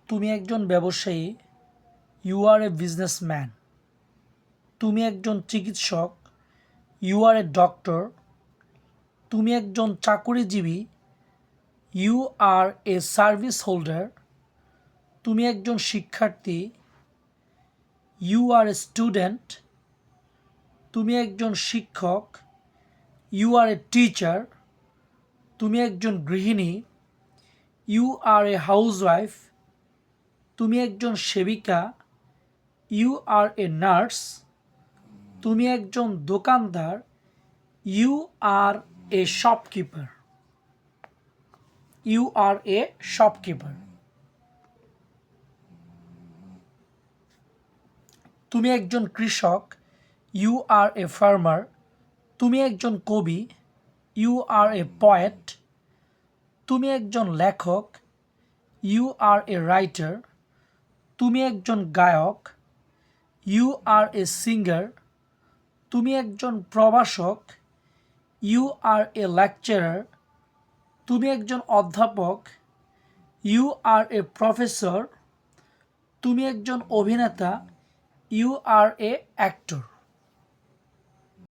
তুমি একজন ব্যবসায়ী, ইউ আর এ বিজনেসম্যান। তুমি একজন চিকিৎসক, ইউ আর এ ডক্টর। তুমি একজন চাকুরিজীবী, you are a service holder. তুমি একজন শিক্ষার্থী, ইউ আর এ স্টুডেন্ট। তুমি একজন শিক্ষক, ইউ আর এ টিচার। তুমি একজন গৃহিণী, ইউ আর এ হাউসওয়াইফ। তুমি একজন সেবিকা, ইউ আর এ নার্স। তুমি একজন দোকানদার, you are a shopkeeper. You are a shopkeeper. তুমি একজন কৃষক, ইউ আর এ ফার্মার। তুমি একজন কবি, ইউ আর এ পয়েট। তুমি একজন লেখক, ইউ আর এ রাইটার। তুমি একজন গায়ক, ইউ আর এ সিঙ্গার। তুমি একজন প্রভাষক, ইউ আর এ লেকচারার। তুমি একজন অধ্যাপক, ইউ আর এ প্রফেসর। তুমি একজন অভিনেতা, ইউ আর এ অ্যাক্টর।